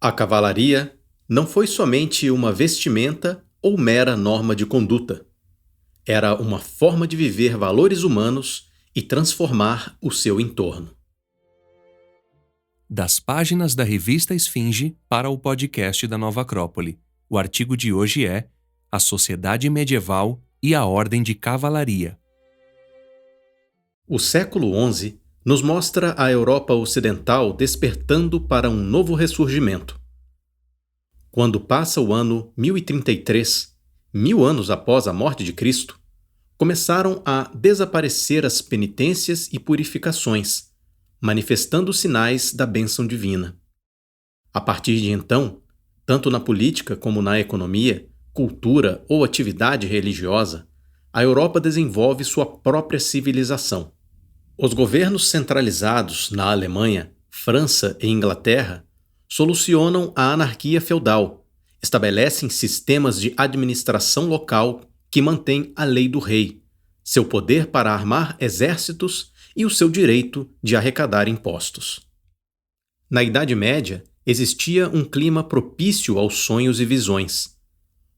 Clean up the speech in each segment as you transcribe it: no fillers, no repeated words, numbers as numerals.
A cavalaria não foi somente uma vestimenta ou mera norma de conduta. Era uma forma de viver valores humanos e transformar o seu entorno. Das páginas da revista Esfinge para o podcast da Nova Acrópole. O artigo de hoje é A Sociedade Medieval e a Ordem de Cavalaria. O século XI nos mostra a Europa Ocidental despertando para um novo ressurgimento. Quando passa o ano 1033, 1000 anos após a morte de Cristo, começaram a desaparecer as penitências e purificações, manifestando sinais da bênção divina. A partir de então, tanto na política como na economia, cultura ou atividade religiosa, a Europa desenvolve sua própria civilização. Os governos centralizados na Alemanha, França e Inglaterra solucionam a anarquia feudal, estabelecem sistemas de administração local que mantêm a lei do rei, seu poder para armar exércitos e o seu direito de arrecadar impostos. Na Idade Média, existia um clima propício aos sonhos e visões.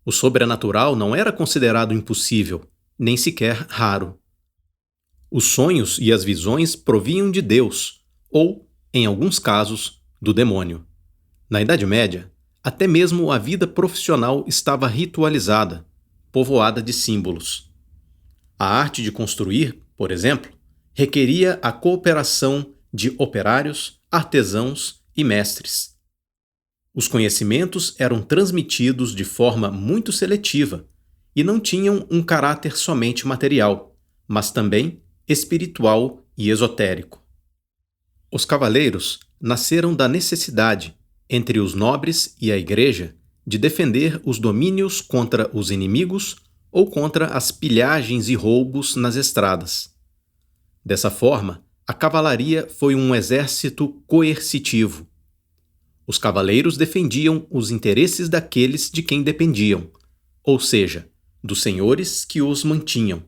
O sobrenatural não era considerado impossível, nem sequer raro. Os sonhos e as visões provinham de Deus, ou, em alguns casos, do demônio. Na Idade Média, até mesmo a vida profissional estava ritualizada, povoada de símbolos. A arte de construir, por exemplo, requeria a cooperação de operários, artesãos e mestres. Os conhecimentos eram transmitidos de forma muito seletiva e não tinham um caráter somente material, mas também espiritual e esotérico. Os cavaleiros nasceram da necessidade, entre os nobres e a Igreja, de defender os domínios contra os inimigos ou contra as pilhagens e roubos nas estradas. Dessa forma, a cavalaria foi um exército coercitivo. Os cavaleiros defendiam os interesses daqueles de quem dependiam, ou seja, dos senhores que os mantinham.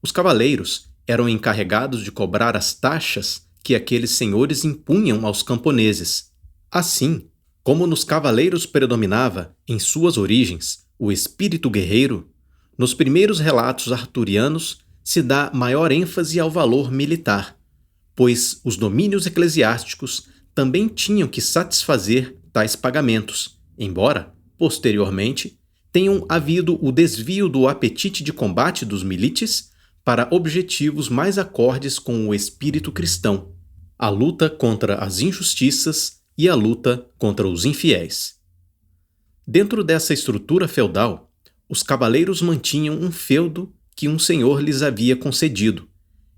Os cavaleiros eram encarregados de cobrar as taxas que aqueles senhores impunham aos camponeses. Assim, como nos cavaleiros predominava, em suas origens, o espírito guerreiro, nos primeiros relatos arturianos se dá maior ênfase ao valor militar, pois os domínios eclesiásticos também tinham que satisfazer tais pagamentos, embora, posteriormente, tenham havido o desvio do apetite de combate dos milites para objetivos mais acordes com o espírito cristão, a luta contra as injustiças e a luta contra os infiéis. Dentro dessa estrutura feudal, os cavaleiros mantinham um feudo que um senhor lhes havia concedido,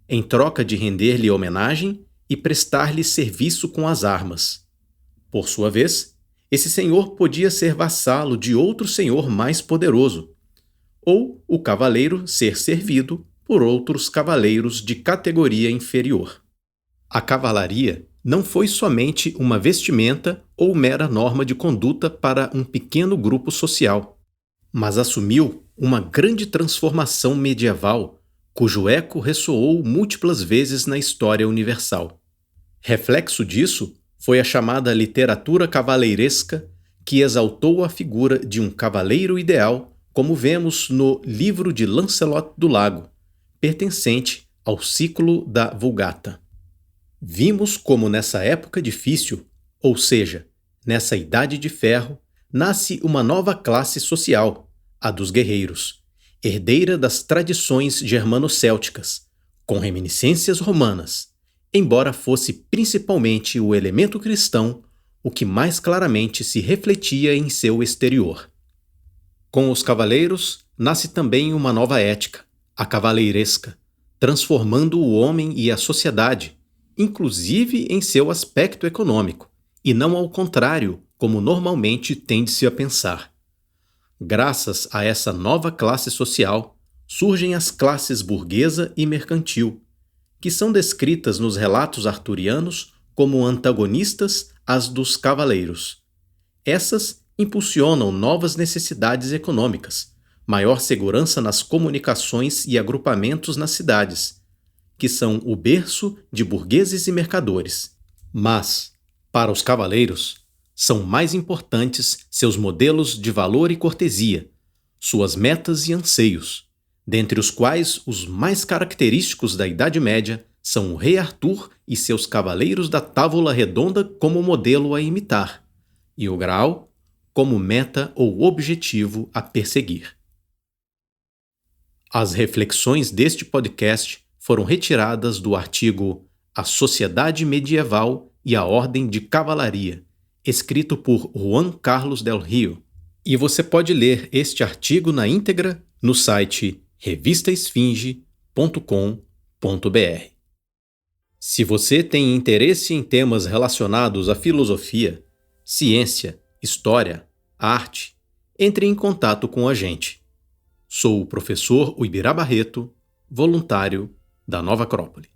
em troca de render-lhe homenagem e prestar-lhe serviço com as armas. Por sua vez, esse senhor podia ser vassalo de outro senhor mais poderoso, ou o cavaleiro ser servido por outros cavaleiros de categoria inferior. A cavalaria não foi somente uma vestimenta ou mera norma de conduta para um pequeno grupo social, mas assumiu uma grande transformação medieval cujo eco ressoou múltiplas vezes na história universal. Reflexo disso foi a chamada literatura cavaleiresca, que exaltou a figura de um cavaleiro ideal, como vemos no Livro de Lancelot do Lago, pertencente ao ciclo da Vulgata. Vimos como nessa época difícil, ou seja, nessa Idade de Ferro, nasce uma nova classe social, a dos guerreiros, herdeira das tradições germano-célticas, com reminiscências romanas, embora fosse principalmente o elemento cristão o que mais claramente se refletia em seu exterior. Com os cavaleiros, nasce também uma nova ética, a cavaleiresca, transformando o homem e a sociedade, inclusive em seu aspecto econômico, e não ao contrário, como normalmente tende-se a pensar. Graças a essa nova classe social, surgem as classes burguesa e mercantil, que são descritas nos relatos arturianos como antagonistas às dos cavaleiros. Essas impulsionam novas necessidades econômicas, maior segurança nas comunicações e agrupamentos nas cidades, que são o berço de burgueses e mercadores. Mas, para os cavaleiros, são mais importantes seus modelos de valor e cortesia, suas metas e anseios, dentre os quais os mais característicos da Idade Média são o rei Arthur e seus cavaleiros da Távola Redonda como modelo a imitar, e o Graal como meta ou objetivo a perseguir. As reflexões deste podcast foram retiradas do artigo A Sociedade Medieval e a Ordem de Cavalaria, escrito por Juan Carlos del Rio, e você pode ler este artigo na íntegra no site revistaesfinge.com.br. Se você tem interesse em temas relacionados à filosofia, ciência, história, arte, entre em contato com a gente. Sou o professor Uibirá Barreto, voluntário da Nova Acrópole.